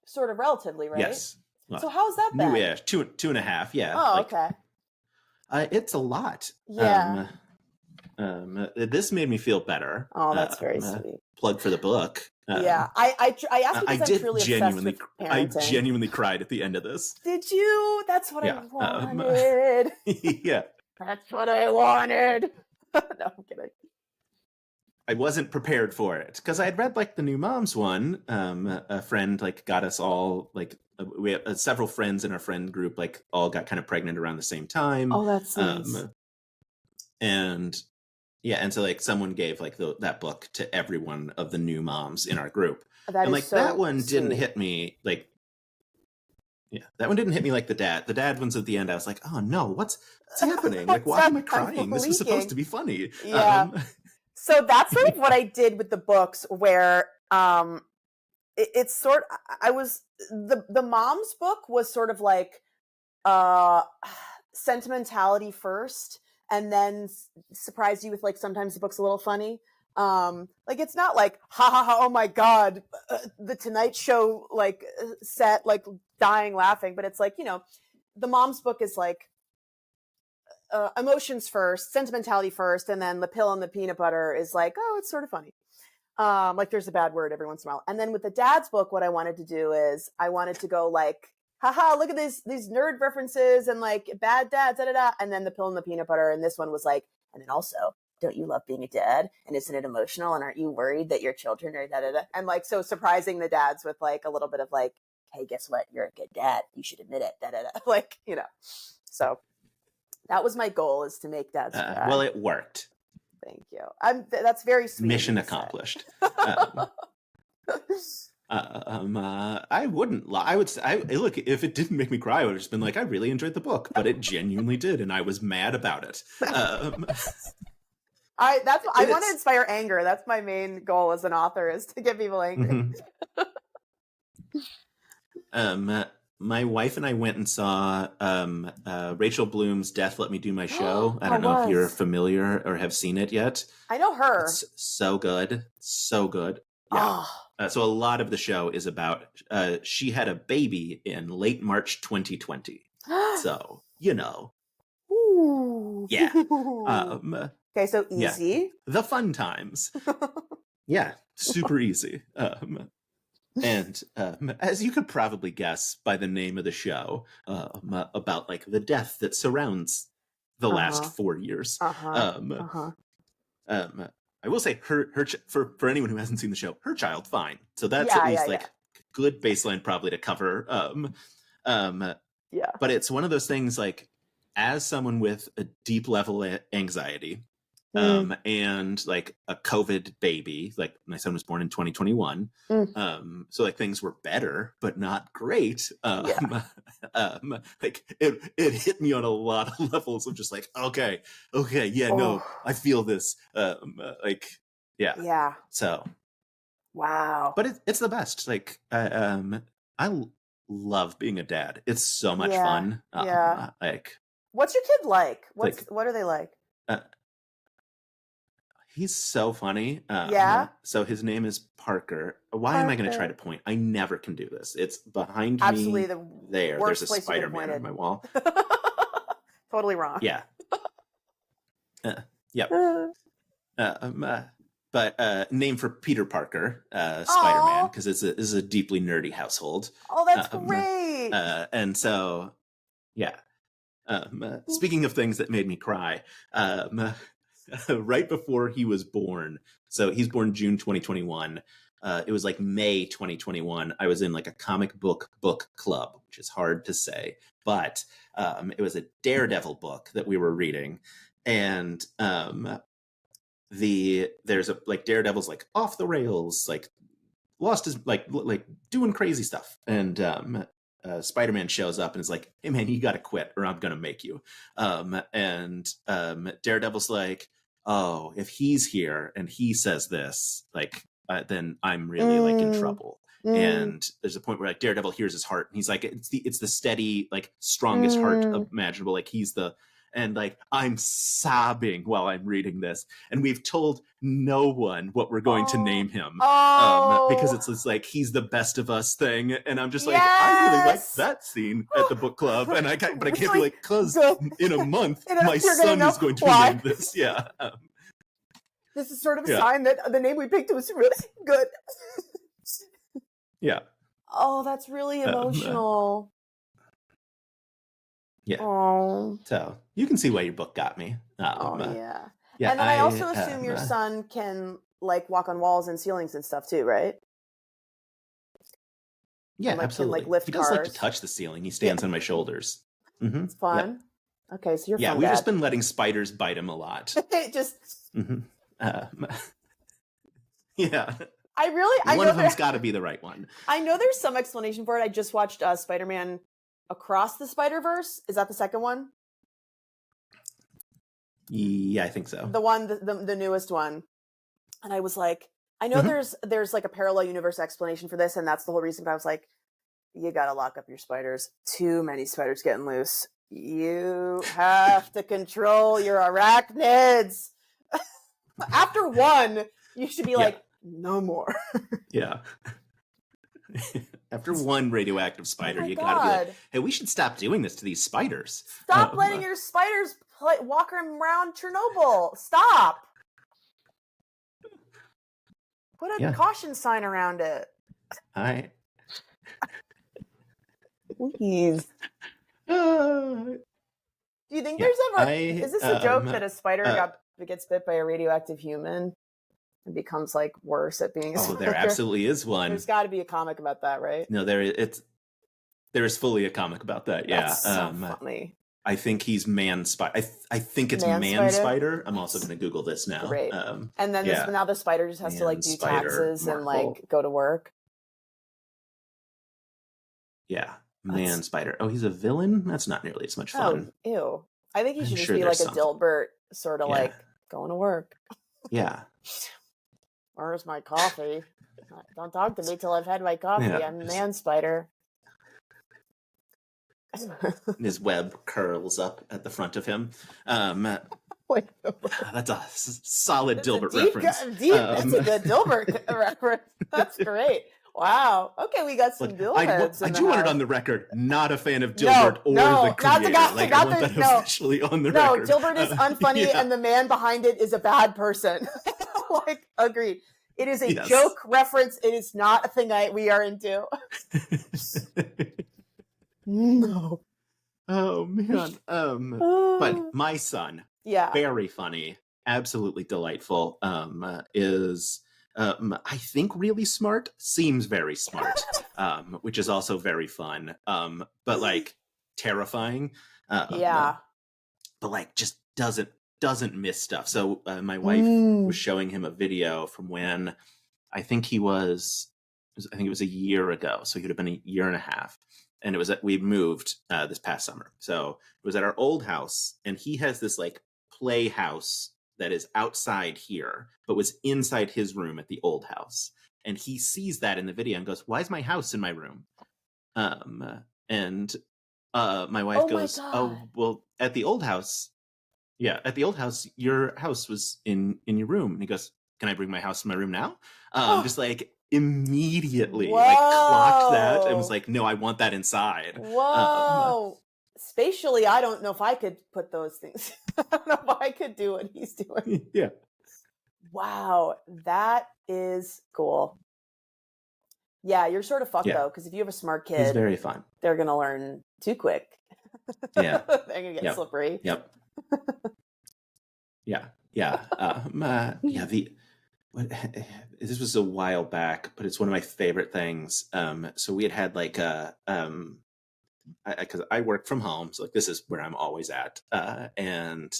sort of relatively, right? Yes. Well, So how's that been? new-ish, two and a half. Yeah. Oh, Like, okay. it's a lot. Yeah. This made me feel better. Oh, that's very sweet. Plug for the book. Yeah, I asked because I'm truly obsessed with I parenting. genuinely cried at the end of this. Did you? That's what I Yeah. wanted. Yeah. That's what I wanted. No, I'm kidding. I wasn't prepared for it because I had read like the New Moms one. A friend like got us all like we have several friends in our friend group like all got kind of pregnant around the same time. Oh, that's nice. And yeah, and so like someone gave like that book to every one of the new moms in our group. That and is like so that one sweet. didn't hit me like that one didn't hit me like the dad ones at the end. I was like, oh no, what's happening? Like, why am I crying? This was supposed to be funny. Yeah. So that's sort of what I did with the books, where it's sort. I was the mom's book was sort of like sentimentality first, and then surprise you with like sometimes the book's a little funny. Like it's not like ha ha ha, oh my god, the Tonight Show like set like dying laughing, but it's like, you know, the mom's book is like emotions first, sentimentality first, and then the pill and the peanut butter is like, oh, it's sort of funny. Like there's a bad word every once in a while. And then with the dad's book, what I wanted to do is I wanted to go like, haha, look at these nerd references and like bad dads, da da da. And then the pill and the peanut butter. And this one was like, and then also, don't you love being a dad? And isn't it emotional? And aren't you worried that your children are da da da? And like, so surprising the dads with like a little bit of like, hey, guess what? You're a good dad. You should admit it. Da da da. Like, you know, so that was my goal, is to make dads cry. Well, it worked. Thank you. That's very sweet. Mission accomplished. I wouldn't lie. I would say, look, if it didn't make me cry, I would have just been like, I really enjoyed the book, but it genuinely did, and I was mad about it. I want to inspire anger. That's my main goal as an author, is to get people angry. My wife and I went and saw Rachel Bloom's Death Let Me Do My Show. I don't know if you're familiar or have seen it yet. I know her. It's so good. So good. Yeah. So a lot of the show is about, she had a baby in late March 2020. So, you know. Ooh. Yeah. Okay, so easy. Yeah. The fun times. Yeah. Super easy. And as you could probably guess by the name of the show, about like the death that surrounds the last 4 years. I will say for anyone who hasn't seen the show, her child fine. So that's at least good baseline probably to cover. Yeah. But it's one of those things like, as someone with a deep level of anxiety, and like a COVID baby, like my son was born in 2021. So like things were better, but not great. Like it hit me on a lot of levels of just like, okay. Yeah, no, I feel this. Yeah. So. Wow. But it's the best. Like, I love being a dad. It's so much fun. Like, what's your kid like? What are they like? He's so funny. So his name is Parker. Why am I going to try to point? I never can do this. It's behind me. There's a Spider-Man on my wall. Totally wrong. Yeah. Yep. But name for Peter Parker, Spider-Man, because this is a deeply nerdy household. Oh, that's great. And so, yeah. Speaking of things that made me cry, right before he was born, so he's born June 2021. It was like May 2021. I was in like a comic book club, which is hard to say, but it was a Daredevil book that we were reading, and there's a like Daredevil's like off the rails, like lost his like doing crazy stuff, and Spider-Man shows up and is like, hey man, you gotta quit or I'm gonna make you. And Daredevil's like, oh, if he's here and he says this, like then I'm really like in trouble. And there's a point where like Daredevil hears his heart, and he's like, it's the steady, like strongest heart imaginable. Like he's the, and like I'm sobbing while I'm reading this, and we've told no one what we're going to name him, because it's like he's the best of us thing, and I'm just like, I really like that scene at the book club, and I can't be like, because in a month my son is going to be named this. Yeah. This is sort of a sign that the name we picked was really good. Yeah. Oh, that's really emotional. Yeah. Oh. So you can see why your book got me. Yeah. And then I also assume your son can like walk on walls and ceilings and stuff too, right? Yeah, and, like, absolutely. Can, like, lift he does cars. like to touch the ceiling. He stands on my shoulders. Mm-hmm. It's fun. Yep. Okay, so you're fun. Yeah, we've just been letting spiders bite him a lot. Just. Yeah. One of them's got to be the right one. I know there's some explanation for it. I just watched Spider-Man Across the Spider-Verse. Is that the second one? Yeah, I think so. The one, the newest one. And I was like, I know there's like a parallel universe explanation for this, and that's the whole reason. But I was like, you gotta lock up your spiders. Too many spiders getting loose. You have to control your arachnids. After one, you should be like, no more. Yeah. After one radioactive spider, you gotta be like, hey, we should stop doing this to these spiders. Stop letting your spiders walk around Chernobyl. Stop. Put a caution sign around it. Please. Do you think there's ever... is this a joke that a spider gets bit by a radioactive human and becomes like worse at being a spider? There absolutely is one. There's got to be a comic about that, right? No, there is fully a comic about that. Yeah. That's so funny. I think he's man spider. I think it's man spider. I'm also going to Google this now. Great. And then now the spider just has to like do taxes and like go to work. Yeah. Man spider. Oh, he's a villain? That's not nearly as much fun. Oh, ew. I think he should just be like a Dilbert, sort of like going to work. Yeah. Where's my coffee? Don't talk to me till I've had my coffee. Yeah. I'm man spider. His web curls up at the front of him. That's a solid Dilbert reference. That's a good Dilbert reference. That's great. Wow. Okay, we got some Dilberts. I do want it on the record. Not a fan of Dilbert or the creator. I want that officially on the record. No, Dilbert is unfunny, and the man behind it is a bad person. Agreed. It is a joke reference. It is not a thing we are into. No. Oh man. But my son, very funny, absolutely delightful. Is I think really smart, seems very smart, which is also very fun. But like terrifying. But like just doesn't miss stuff. So my wife was showing him a video from when I think it was a year ago. So he would have been a year and a half. And it was we moved this past summer. So it was at our old house, and he has this like playhouse that is outside here, but was inside his room at the old house. And he sees that in the video and goes, "Why is my house in my room?" And my wife goes, "Oh, well, at the old house, your house was in your room." And he goes, "Can I bring my house in my room now?" Just like immediately like clocked that and was like, "No, I want that inside." Whoa. Spatially, I don't know if I could put those things. I don't know if I could do what he's doing. Yeah. Wow, that is cool. Yeah, you're sort of fucked though, because if you have a smart kid, it's very fun. They're gonna learn too quick. Yeah. They're gonna get slippery. Yep. Yeah. This was a while back, but it's one of my favorite things. So we had like because I work from home, so like this is where I'm always at. And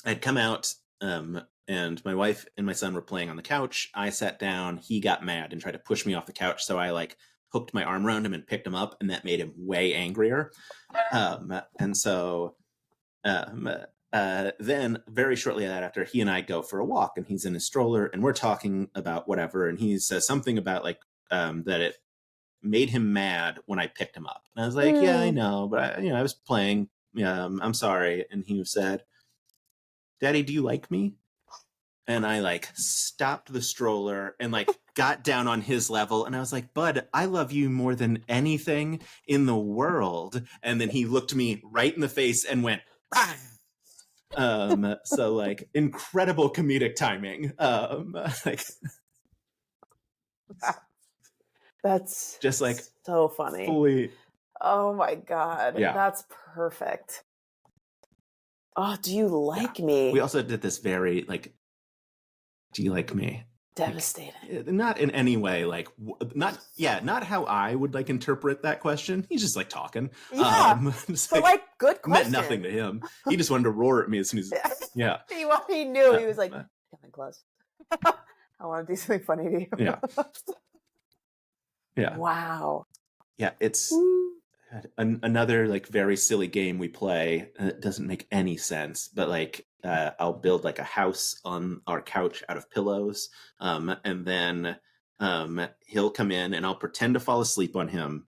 I'd come out, and my wife and my son were playing on the couch. I sat down. He got mad and tried to push me off the couch. So I like hooked my arm around him and picked him up, and that made him way angrier. And so then very shortly after, he and I go for a walk, and he's in his stroller, and we're talking about whatever, and he says something about like that it made him mad when I picked him up. And I was like, yeah, I know, but I was playing. I'm sorry. And he said, Daddy, do you like me? And I like stopped the stroller and like got down on his level. And I was like, Bud, I love you more than anything in the world. And then he looked me right in the face and went, so like incredible comedic timing. Like that's just like so funny. Fully. Oh my God. Yeah. That's perfect. Oh, do you like me? We also did this very like, do you like me? Devastating. Like, not in any way, like not how I would like interpret that question. He's just like talking. Yeah. So like good question. Meant nothing to him. He just wanted to roar at me as soon as yeah. He knew. He was like, get my gloves. I want to do something funny to you. Yeah. Yeah. Wow. Yeah, it's another like very silly game we play. It doesn't make any sense, but like I'll build like a house on our couch out of pillows, and then he'll come in and I'll pretend to fall asleep on him,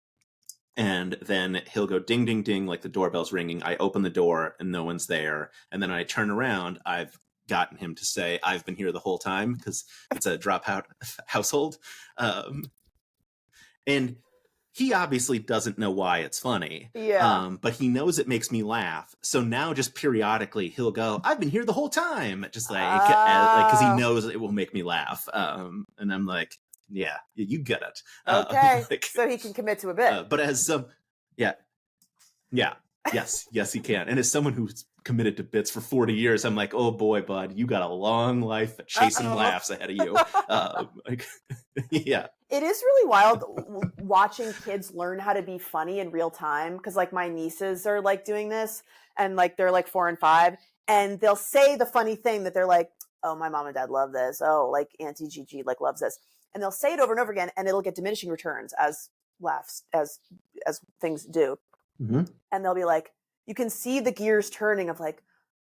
and then he'll go ding ding ding like the doorbell's ringing. I open the door and no one's there, and then I turn around. I've gotten him to say I've been here the whole time because it's a dropout household, and he obviously doesn't know why it's funny. Yeah. But he knows it makes me laugh. So now just periodically he'll go, I've been here the whole time. Just like, because he knows it will make me laugh. And I'm like, yeah, you get it. Okay. Like, so he can commit to a bit. But as some, yes, he can. And as someone who's committed to bits for 40 years, I'm like, oh boy, bud, you got a long life of chasing laughs ahead of you. Like, yeah. It is really wild watching kids learn how to be funny in real time. Cause like my nieces are like doing this and like, they're like 4 and 5 and they'll say the funny thing that they're like, oh, my mom and dad love this. Oh, like Auntie Gigi like loves this. And they'll say it over and over again and it'll get diminishing returns as laughs, as things do. Mm-hmm. And they'll be like, you can see the gears turning of like,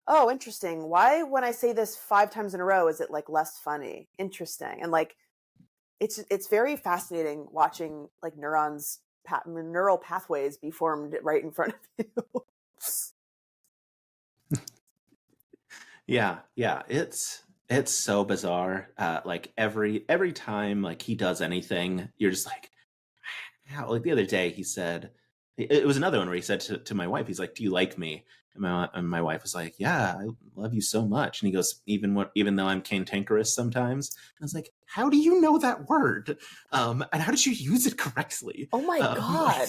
oh, interesting. Why, when I say this 5 times in a row, is it like less funny? Interesting. And like, it's very fascinating watching like neural pathways be formed right in front of you. Yeah. It's so bizarre. Like every time like he does anything, you're just like, how? Like the other day he said, it was another one where he said to my wife, he's like, do you like me? And my wife was like, yeah, I love you so much. And he goes, even though I'm cantankerous sometimes. And I was like, how do you know that word? And how did you use it correctly? Oh my God.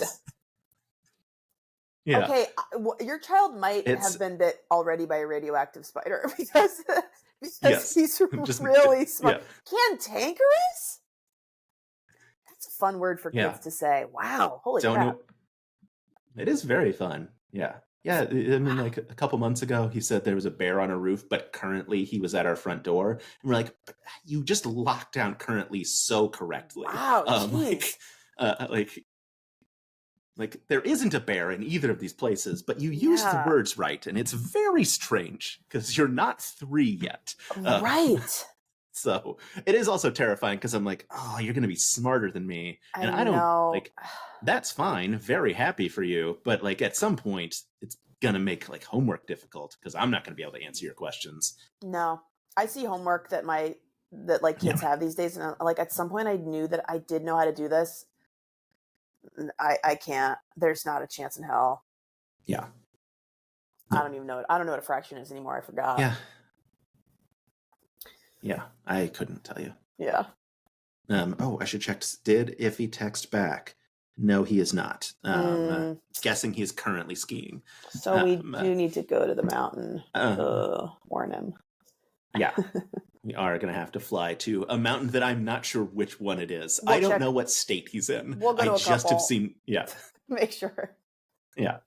Yeah. Okay. Your child might have been bit already by a radioactive spider because yes, he's really smart. Yeah. Cantankerous? That's a fun word for kids to say. Wow. Holy crap. It is very fun. Yeah. Yeah. I mean, like a couple months ago, he said there was a bear on a roof, but currently he was at our front door. And we're like, you just locked down currently so correctly. Wow. Like there isn't a bear in either of these places, but you used the words right. And it's very strange because you're not 3 yet. Right. So it is also terrifying because I'm like, oh, you're going to be smarter than me. And I don't like, that's fine. Very happy for you. But like at some point it's going to make like homework difficult because I'm not going to be able to answer your questions. No, I see homework that like kids have these days. And like at some point I knew that I did know how to do this. I can't, there's not a chance in hell. Yeah. I don't even know. I don't know what a fraction is anymore. I forgot. Yeah, I couldn't tell you. Yeah. I should check. Did Iffy text back? No, he is not. Guessing he is currently skiing. So we do need to go to the mountain. Warn him. Yeah. We are going to have to fly to a mountain that I'm not sure which one it is. I don't know what state he's in. We'll go to I just have seen. Yeah. Make sure. Yeah.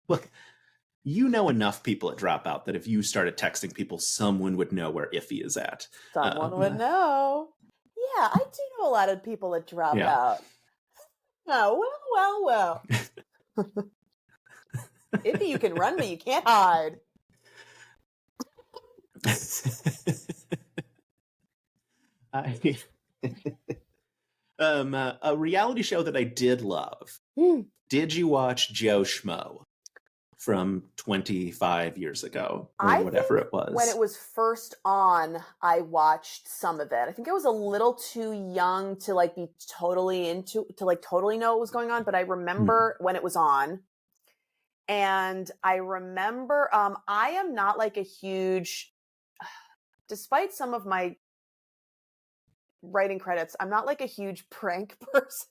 Look. You know enough people at Dropout that if you started texting people, someone would know where Iffy is at. Someone would know. Yeah, I do know a lot of people at Dropout. Oh, well. Iffy, you can run me. You can't hide. A reality show that I did love. Did you watch Joe Schmo from 25 years ago or whatever it was? When it was first on, I watched some of it. I think I was a little too young to like be totally totally know what was going on, but I remember when it was on. And I remember I am not like a huge, despite some of my writing credits, I'm not like a huge prank person.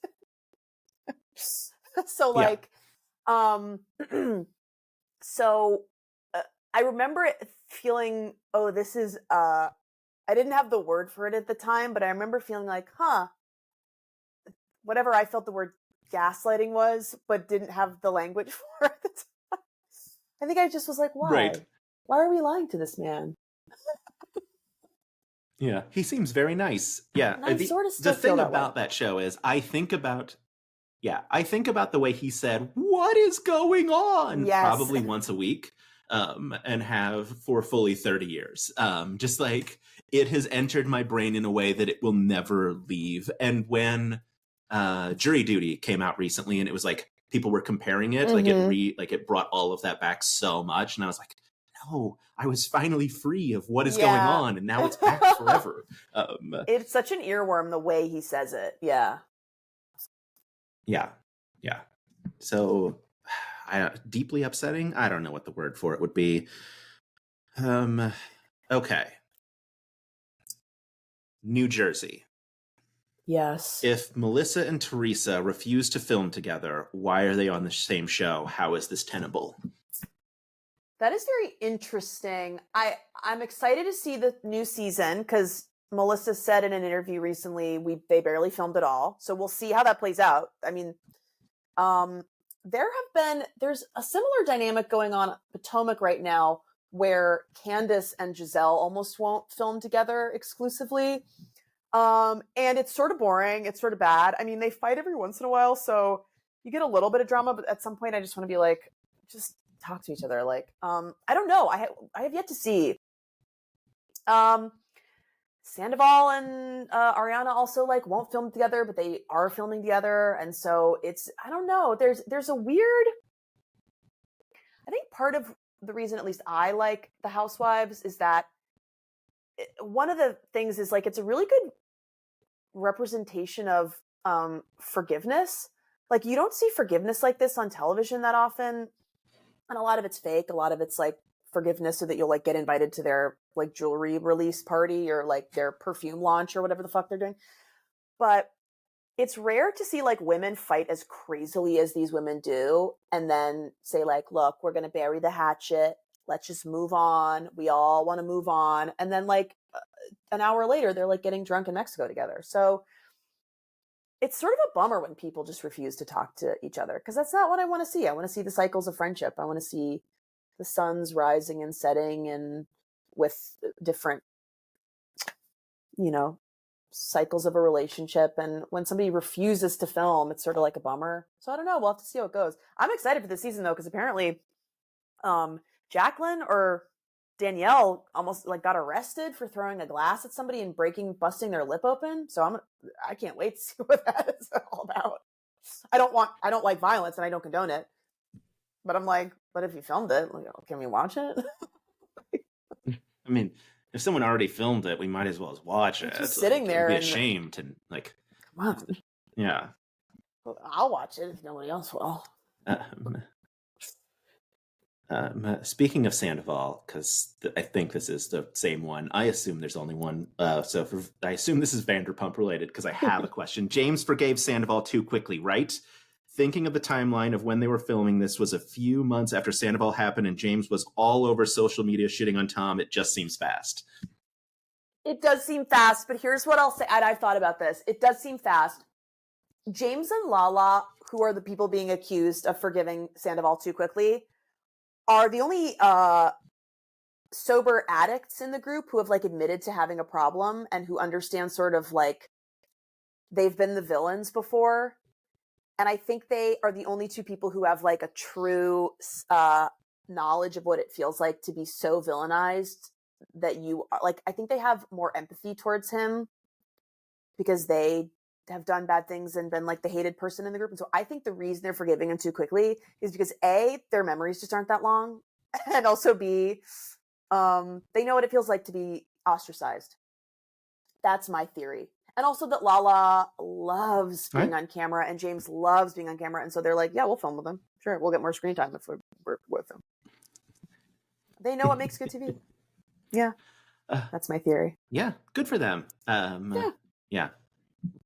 So like so I remember it feeling, oh, this is I didn't have the word for it at the time, but I remember feeling like, whatever I felt the word gaslighting was, but didn't have the language for it at the time. I think I just was like, why? Right. Why are we lying to this man? Yeah, he seems very nice. Yeah, And I sort of still the thing feel that about way. that show is I think about the way he said, "What is going on?" Yes. Probably once a week, and have for fully 30 years. Just like it has entered my brain in a way that it will never leave. And when Jury Duty came out recently, and it was like people were comparing it, like it brought all of that back so much, and I was like, no, I was finally free of what is going on, and now it's back forever. It's such an earworm the way he says it. Yeah. Yeah. So, deeply upsetting. I don't know what the word for it would be. Okay. New Jersey. Yes. If Melissa and Teresa refuse to film together, why are they on the same show? How is this tenable? That is very interesting. I'm excited to see the new season because Melissa said in an interview recently they barely filmed at all. So we'll see how that plays out. I mean, there's a similar dynamic going on at Potomac right now where Candace and Giselle almost won't film together exclusively. And it's sort of boring. It's sort of bad. I mean, they fight every once in a while, so you get a little bit of drama, but at some point I just want to be like, just talk to each other. Like, I don't know. I have yet to see. Sandoval and Ariana also like won't film together, but they are filming together, and so I don't know. There's a weird. I think part of the reason, at least I like the Housewives, is that one of the things is like it's a really good representation of forgiveness. Like you don't see forgiveness like this on television that often, and a lot of it's fake. A lot of it's like forgiveness so that you'll like get invited to their like jewelry release party or like their perfume launch or whatever the fuck they're doing. But it's rare to see like women fight as crazily as these women do and then say like, look, we're going to bury the hatchet. Let's just move on. We all want to move on. And then like an hour later, they're like getting drunk in Mexico together. So it's sort of a bummer when people just refuse to talk to each other because that's not what I want to see. I want to see the cycles of friendship. I want to see the suns rising and setting and with different, cycles of a relationship. And when somebody refuses to film, it's sort of like a bummer. So I don't know. We'll have to see how it goes. I'm excited for this season though, because apparently Jacqueline or Danielle almost like got arrested for throwing a glass at somebody and busting their lip open. So I can't wait to see what that is all about. I don't like violence and I don't condone it. But I'm like, but if you filmed it, like, can we watch it? I mean, if someone already filmed it, we might as well watch it. Just sitting there, it'd be a shame to like. Come on. Yeah. Well, I'll watch it if nobody else will. Speaking of Sandoval, because I think this is the same one. I assume there's only one. I assume this is Vanderpump related because I have a question. James forgave Sandoval too quickly, right? Thinking of the timeline of when they were filming this was a few months after Sandoval happened and James was all over social media shitting on Tom. It just seems fast. It does seem fast, but here's what I'll say. And I've thought about this. It does seem fast. James and Lala, who are the people being accused of forgiving Sandoval too quickly, are the only sober addicts in the group who have like admitted to having a problem and who understand sort of like they've been the villains before. And I think they are the only two people who have like a true knowledge of what it feels like to be so villainized that you are like, I think they have more empathy towards him because they have done bad things and been like the hated person in the group. And so I think the reason they're forgiving him too quickly is because A, their memories just aren't that long. And also B, they know what it feels like to be ostracized. That's my theory. And also that Lala loves being on camera and James loves being on camera. And so they're like, yeah, we'll film with him. Sure, we'll get more screen time if we're with him. They know what makes good TV. Yeah, that's my theory. Yeah, good for them. Yeah.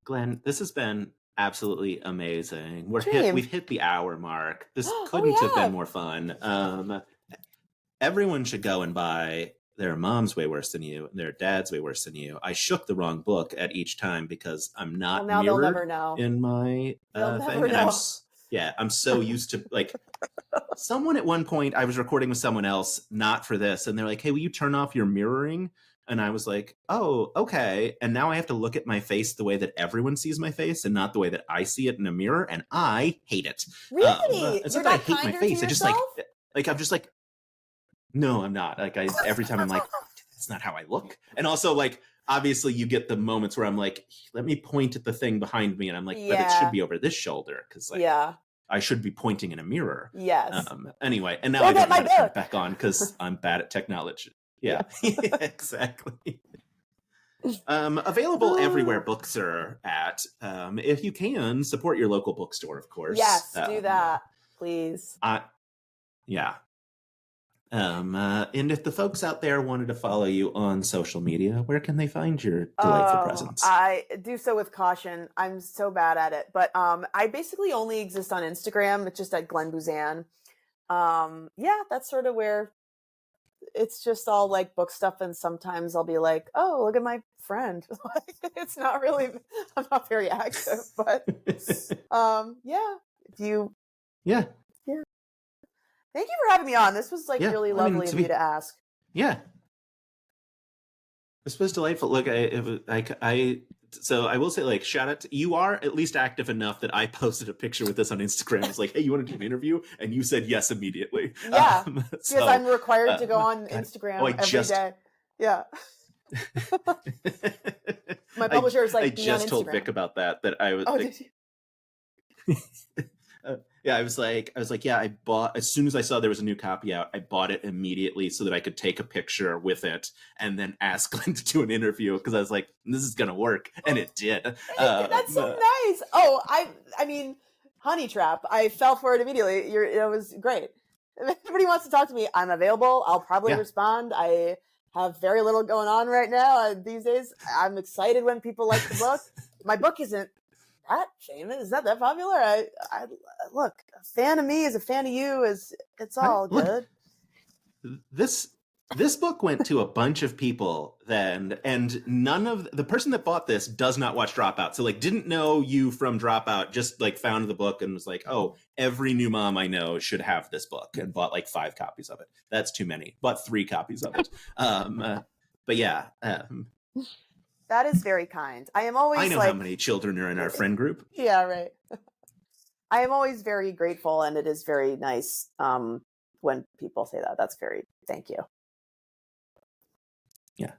Glenn, this has been absolutely amazing. We've hit the hour mark. This couldn't have been more fun. Everyone should go and buy Their Mom's Way Worse Than You, Their Dad's Way Worse Than You. I shook the wrong book at each time because I'm not mirrored in my thing. And I'm so used to, like, someone at one point, I was recording with someone else, not for this, and they're like, hey, will you turn off your mirroring? And I was like, oh, okay. And now I have to look at my face the way that everyone sees my face and not the way that I see it in a mirror, and I hate it. Really? It's not that I hate my face. I just like I'm just like, no, I'm not. Like every time I'm like, that's not how I look. And also, like, obviously you get the moments where I'm like, let me point at the thing behind me, and I'm like, but it should be over this shoulder because I should be pointing in a mirror. Yes. Anyway, and now I don't know how to turn it back on because I'm bad at technology. Yeah, exactly. Available everywhere books are at. If you can, support your local bookstore, of course. Yes, do that, please. Yeah. And if the folks out there wanted to follow you on social media, where can they find your delightful presence? I do so with caution. I'm so bad at it. But I basically only exist on Instagram. It's just at Glenn Boozan. That's sort of where it's just all like book stuff. And sometimes I'll be like, oh, look at my friend. It's not really, I'm not very active. But if you... Yeah. Thank you for having me on. This was really lovely of you to ask. Yeah. This was delightful. Look, so I will say, like, shout out to you. Are at least active enough that I posted a picture with this on Instagram. It's like, hey, you want to do an interview? And you said yes immediately. Yeah. Because I'm required to go on Instagram every day. Yeah. My publisher is like, I just told Vic about that I was did you? I was like, yeah, I bought, as soon as I saw there was a new copy out, I bought it immediately so that I could take a picture with it and then ask Glenn to do an interview, because I was like, this is going to work. And it did. That's so nice. Oh, I mean, Honey Trap, I fell for it immediately. It was great. If anybody wants to talk to me, I'm available. I'll probably respond. I have very little going on right now these days. I'm excited when people like the book. My book isn't that famous. It's not that popular. I look, a fan of me is a fan of you. It's all good. This book went to a bunch of people then, and none of the person that bought this does not watch Dropout. So, like, didn't know you from Dropout, just like found the book and was like, oh, every new mom I know should have this book, and bought like 5 copies of it. That's too many. Bought 3 copies of it. But yeah. That is very kind. I am always I know how many children are in our friend group. Yeah, right. I am always very grateful, and it is very nice when people say that. Thank you. Yeah.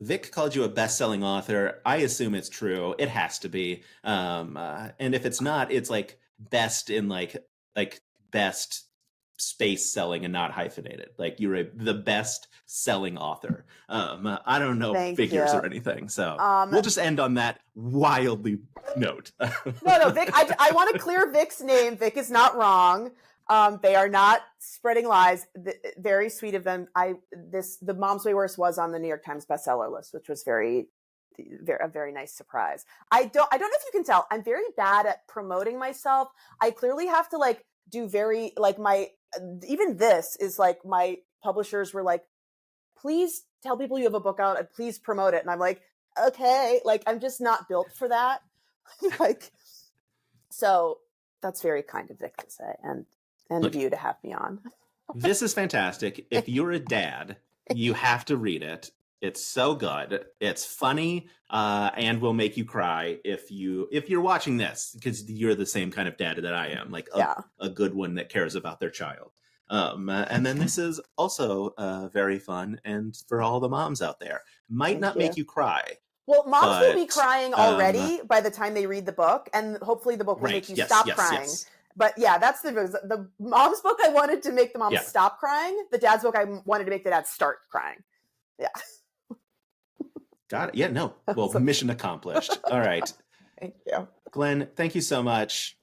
Vic called you a best-selling author. I assume it's true. It has to be. And if it's not, it's like best in like best space selling and not hyphenated. Like, you're the best selling author. I don't know figures or anything. So we'll just end on that wildly note. No, Vic, I want to clear Vic's name. Vic is not wrong. They are not spreading lies. Very sweet of them. The Mom's Way Worse was on the New York Times bestseller list, which was a very nice surprise. I don't know if you can tell, I'm very bad at promoting myself. I clearly have to do very even this is my publishers were like, please tell people you have a book out and please promote it. And I'm like, okay, I'm just not built for that. So that's very kind of Vic to say, and of you to have me on. This is fantastic. If you're a dad, you have to read it. It's so good. It's funny, and will make you cry if you're watching this, because you're the same kind of dad that I am, a good one that cares about their child. And then this is also very fun, and for all the moms out there, might not make you cry, Well, moms will be But, crying already by the time they read the book, and hopefully the book will make you stop crying. Yes. But yeah, that's the mom's book. I wanted to make the mom stop crying. The dad's book, I wanted to make the dad start crying. Yeah. Got it. Yeah, no. Well, mission accomplished. All right. Thank you. Glenn, thank you so much.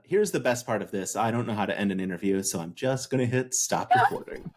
Here's the best part of this. I don't know how to end an interview, so I'm just going to hit stop recording.